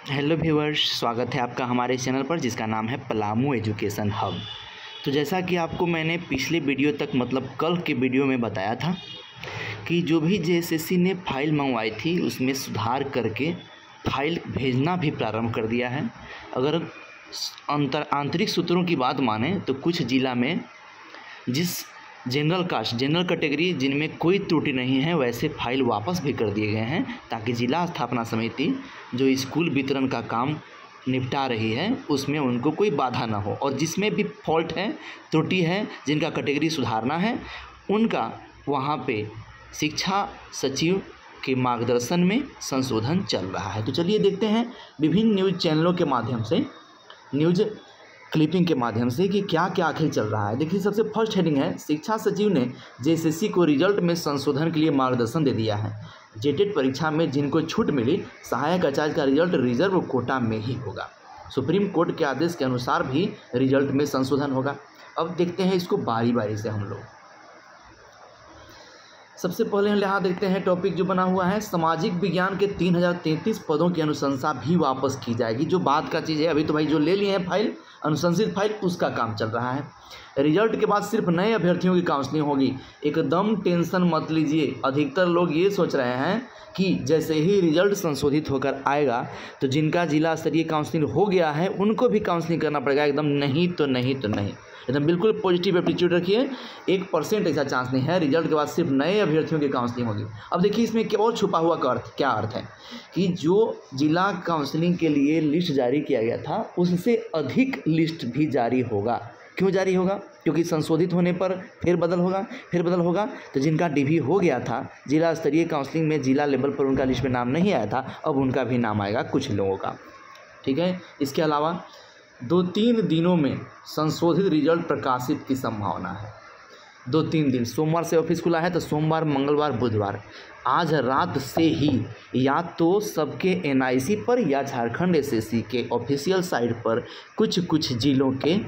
Hello viewers, स्वागत है आपका हमारे चैनल पर जिसका नाम है पलामू एजुकेशन हब। तो जैसा कि आपको मैंने पिछले वीडियो तक मतलब कल के वीडियो में बताया था कि जो भी जेएसएससी ने फाइल मंगवाई थी उसमें सुधार करके फाइल भेजना भी प्रारंभ कर दिया है। अगर आंतरिक सूत्रों की बात माने तो कुछ ज़िला में जिस जनरल कैटेगरी जिनमें कोई त्रुटि नहीं है वैसे फाइल वापस भी कर दिए गए हैं ताकि जिला स्थापना समिति जो स्कूल वितरण का काम निपटा रही है उसमें उनको कोई बाधा ना हो, और जिसमें भी फॉल्ट है, त्रुटि है, जिनका कैटेगरी सुधारना है उनका वहाँ पे शिक्षा सचिव के मार्गदर्शन में संशोधन चल रहा है। तो चलिए देखते हैं विभिन्न न्यूज़ चैनलों के माध्यम से, न्यूज़ क्लिपिंग के माध्यम से कि क्या क्या आखिर चल रहा है। देखिए, सबसे फर्स्ट हेडिंग है, शिक्षा सचिव ने जेएसएससी को रिजल्ट में संशोधन के लिए मार्गदर्शन दे दिया है। जेटेट परीक्षा में जिनको छूट मिली, सहायक आचार्य का रिजल्ट रिजर्व कोटा में ही होगा। सुप्रीम कोर्ट के आदेश के अनुसार भी रिजल्ट में संशोधन होगा। अब देखते हैं इसको बारी बारी से हम लोग। सबसे पहले हम यहाँ देखते हैं टॉपिक जो बना हुआ है, सामाजिक विज्ञान के 3033 पदों की अनुशंसा भी वापस की जाएगी। जो बात का चीज़ है, अभी तो भाई जो ले लिए हैं फाइल, अनुशंसित फाइल, उसका काम चल रहा है। रिजल्ट के बाद सिर्फ नए अभ्यर्थियों की काउंसलिंग होगी। एकदम टेंशन मत लीजिए। अधिकतर लोग ये सोच रहे हैं कि जैसे ही रिजल्ट संशोधित होकर आएगा तो जिनका जिला स्तरीय काउंसलिंग हो गया है उनको भी काउंसलिंग करना पड़ेगा। एकदम नहीं तो नहीं तो नहीं, एकदम बिल्कुल पॉजिटिव एप्टीट्यूड रखिए। 1% ऐसा चांस नहीं है। रिजल्ट के बाद सिर्फ नए अभ्यर्थियों की काउंसलिंग होगी। अब देखिए इसमें क्या और छुपा हुआ क्या अर्थ है कि जो जिला काउंसलिंग के लिए लिस्ट जारी किया गया था उससे अधिक लिस्ट भी जारी होगा। क्यों जारी होगा? क्योंकि संशोधित होने पर फेरबदल होगा। तो जिनका डीवी हो गया था, जिला स्तरीय काउंसलिंग में जिला लेवल पर उनका लिस्ट में नाम नहीं आया था, अब उनका भी नाम आएगा कुछ लोगों का। ठीक है। इसके अलावा 2-3 दिनों में संशोधित रिजल्ट प्रकाशित की संभावना है। 2-3 दिन, सोमवार से ऑफिस खुला है तो सोमवार, मंगलवार, बुधवार, आज रात से ही या तो सबके एनआईसी पर या झारखंड एसएससी के ऑफिशियल साइट पर कुछ जिलों के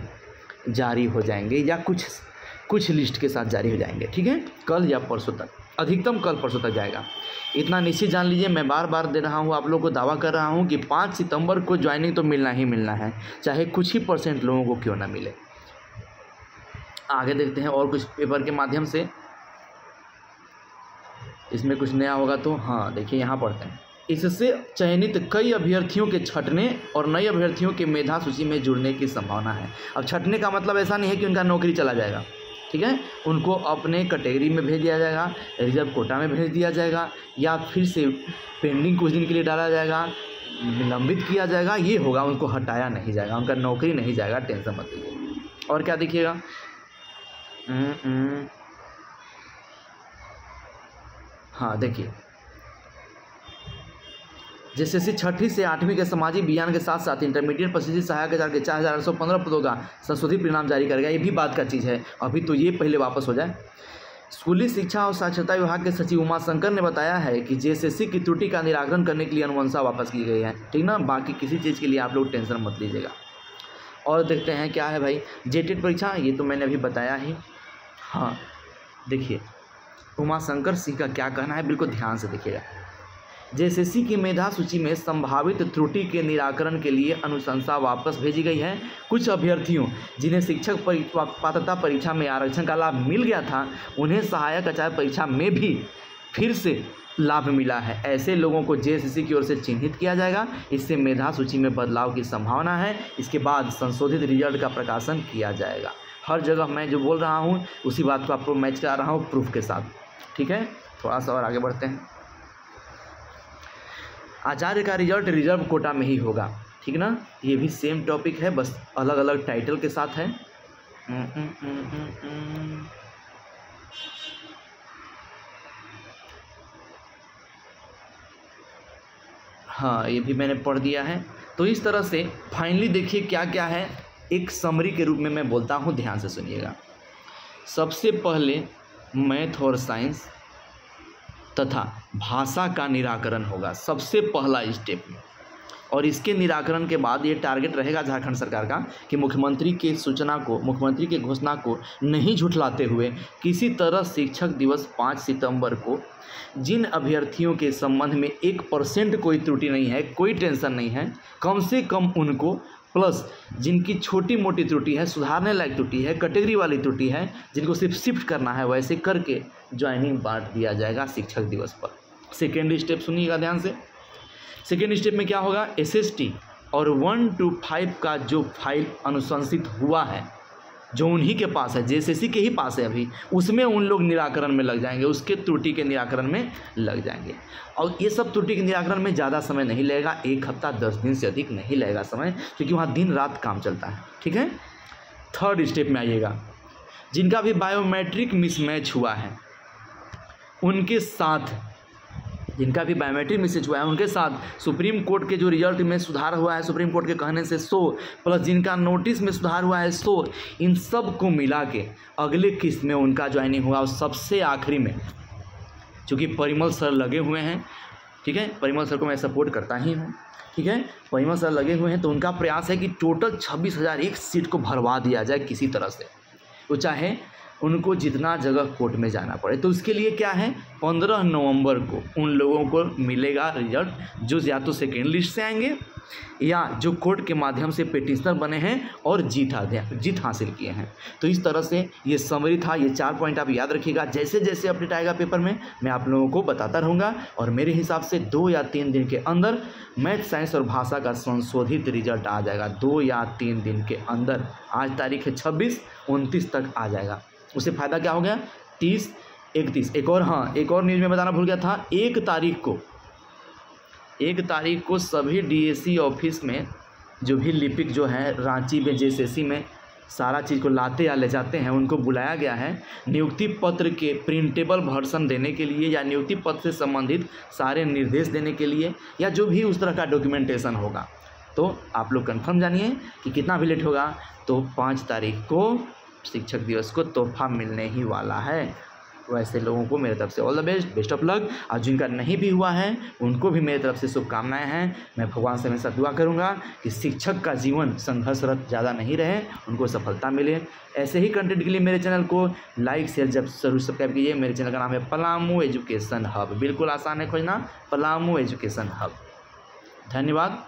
जारी हो जाएंगे या कुछ लिस्ट के साथ जारी हो जाएंगे। ठीक है, कल या परसों तक, अधिकतम कल परसों तक जाएगा। इतना निश्चित जान लीजिए। मैं बार बार दे रहा हूँ, आप लोगों को दावा कर रहा हूँ कि 5 सितंबर को ज्वाइनिंग तो मिलना ही मिलना है, चाहे कुछ ही % लोगों को क्यों ना मिले। आगे देखते हैं और कुछ पेपर के माध्यम से, इसमें कुछ नया होगा तो हाँ देखिए यहाँ पढ़ते हैं। इससे चयनित कई अभ्यर्थियों के छंटने और नए अभ्यर्थियों के मेधा सूची में जुड़ने की संभावना है। अब छंटने का मतलब ऐसा नहीं है कि उनका नौकरी चला जाएगा। ठीक है, उनको अपने कैटेगरी में भेज दिया जाएगा, रिजर्व कोटा में भेज दिया जाएगा, या फिर से पेंडिंग कुछ दिन के लिए डाला जाएगा, निलंबित किया जाएगा। ये होगा, उनको हटाया नहीं जाएगा, उनका नौकरी नहीं जाएगा, टेंशन मत लीजिए। और क्या देखिएगा, हाँ देखिए, जेएसएससी 6वीं से 8वीं के सामाजिक विज्ञान के साथ साथ इंटरमीडिएट प्रशिक्षित सहायक आचार्य के 4815 पदों का संशोधित परिणाम जारी करेगा। ये भी बात का चीज़ है, अभी तो ये पहले वापस हो जाए। स्कूली शिक्षा और साक्षरता विभाग के सचिव उमा शंकर ने बताया है कि जेएसएससी की त्रुटि का निराकरण करने के लिए अनुशंसा वापस की गई है। ठीक ना, बाकी किसी चीज़ के लिए आप लोग टेंशन मत लीजिएगा। और देखते हैं क्या है भाई, जेटेट परीक्षा, ये तो मैंने अभी बताया ही। हाँ देखिए, उमा शंकर सिंह का क्या कहना है, बिल्कुल ध्यान से देखिएगा। जेएसएससी की मेधा सूची में संभावित त्रुटि के निराकरण के लिए अनुशंसा वापस भेजी गई है। कुछ अभ्यर्थियों जिन्हें शिक्षक पात्रता परीक्षा में आरक्षण का लाभ मिल गया था, उन्हें सहायक आचार्य परीक्षा में भी फिर से लाभ मिला है। ऐसे लोगों को जेएसएससी की ओर से चिन्हित किया जाएगा। इससे मेधा सूची में बदलाव की संभावना है। इसके बाद संशोधित रिजल्ट का प्रकाशन किया जाएगा। हर जगह मैं जो बोल रहा हूँ उसी बात को आपको मैच करा रहा हूँ प्रूफ के साथ। ठीक है, थोड़ा सा और आगे बढ़ते हैं। आचार्य का रिजल्ट रिजर्व कोटा में ही होगा। ठीक ना, ये भी सेम टॉपिक है, बस अलग अलग टाइटल के साथ है। हाँ, ये भी मैंने पढ़ दिया है। तो इस तरह से फाइनली देखिए क्या क्या है, एक समरी के रूप में मैं बोलता हूँ, ध्यान से सुनिएगा। सबसे पहले मैथ और साइंस तथा भाषा का निराकरण होगा, सबसे पहला स्टेप में। और इसके निराकरण के बाद ये टारगेट रहेगा झारखंड सरकार का कि मुख्यमंत्री के घोषणा को नहीं झुठलाते हुए किसी तरह शिक्षक दिवस 5 सितंबर को जिन अभ्यर्थियों के संबंध में 1% कोई त्रुटि नहीं है, कोई टेंशन नहीं है, कम से कम उनको, प्लस जिनकी छोटी मोटी त्रुटि है, सुधारने लायक त्रुटि है, कैटेगरी वाली त्रुटि है, जिनको सिर्फ शिफ्ट करना है, वैसे करके ज्वाइनिंग बांट दिया जाएगा शिक्षक दिवस पर। सेकेंड स्टेप सुनिएगा ध्यान से। सेकेंड स्टेप में क्या होगा, एसएसटी और 1 to 5 का जो फाइल अनुशंसित हुआ है, जो उन्हीं के पास है, जेएसएससी के ही पास है अभी, उसमें उन लोग निराकरण में लग जाएंगे, उसके त्रुटि के निराकरण में लग जाएंगे। और ये सब त्रुटि के निराकरण में ज़्यादा समय नहीं लगेगा, 1 हफ्ता 10 दिन से अधिक नहीं लगेगा समय, क्योंकि वहाँ दिन रात काम चलता है। ठीक है। थर्ड स्टेप में आइएगा, जिनका भी बायोमेट्रिक मिसमैच हुआ है उनके साथ, उनके साथ सुप्रीम कोर्ट के जो रिजल्ट में सुधार हुआ है, सुप्रीम कोर्ट के कहने से 100 प्लस जिनका नोटिस में सुधार हुआ है 100, इन सब को मिला के अगले किस्त में उनका ज्वाइनिंग हुआ। और सबसे आखिरी में, चूँकि परिमल सर लगे हुए हैं, ठीक है, परिमल सर को मैं सपोर्ट करता ही हूँ, ठीक है, परिमल सर लगे हुए हैं, तो उनका प्रयास है कि टोटल 26,001 सीट को भरवा दिया जाए किसी तरह से, वो चाहे उनको जितना जगह कोर्ट में जाना पड़े। तो उसके लिए क्या है, 15 नवंबर को उन लोगों को मिलेगा रिजल्ट, जो या तो सेकेंड लिस्ट से आएंगे या जो कोर्ट के माध्यम से पेटिशनर बने हैं और जीत हासिल किए हैं। तो इस तरह से ये समरी था, ये 4 पॉइंट आप याद रखिएगा। जैसे जैसे अपडेट आएगा पेपर में मैं आप लोगों को बताता रहूँगा, और मेरे हिसाब से 2 या 3 दिन के अंदर मैथ, साइंस और भाषा का संशोधित रिजल्ट आ जाएगा। 2 या 3 दिन के अंदर, आज तारीख है 26, 29 तक आ जाएगा। उससे फ़ायदा क्या हो गया, 30, 31। एक और न्यूज़ में बताना भूल गया था, 1 तारीख को सभी डीएसी ऑफिस में जो भी लिपिक जो है रांची में जेएसएससी में सारा चीज़ को लाते या ले जाते हैं, उनको बुलाया गया है नियुक्ति पत्र के प्रिंटेबल वर्जन देने के लिए, या नियुक्ति पत्र से संबंधित सारे निर्देश देने के लिए, या जो भी उस तरह का डॉक्यूमेंटेशन होगा। तो आप लोग कंफर्म जानिए कि कितना भी लेट होगा तो 5 तारीख को शिक्षक दिवस को तोहफा मिलने ही वाला है। वैसे लोगों को मेरे तरफ से all the best, best of luck. और जिनका नहीं भी हुआ है उनको भी मेरी तरफ से शुभकामनाएं हैं। मैं भगवान से हमेशा दुआ करूंगा कि शिक्षक का जीवन संघर्षरत ज़्यादा नहीं रहे, उनको सफलता मिले। ऐसे ही कंटेंट के लिए मेरे चैनल को लाइक शेयर जरूर सब्सक्राइब कीजिए। मेरे चैनल का नाम है पलामू एजुकेशन हब, बिल्कुल आसान है खोजना, पलामू एजुकेशन हब। धन्यवाद।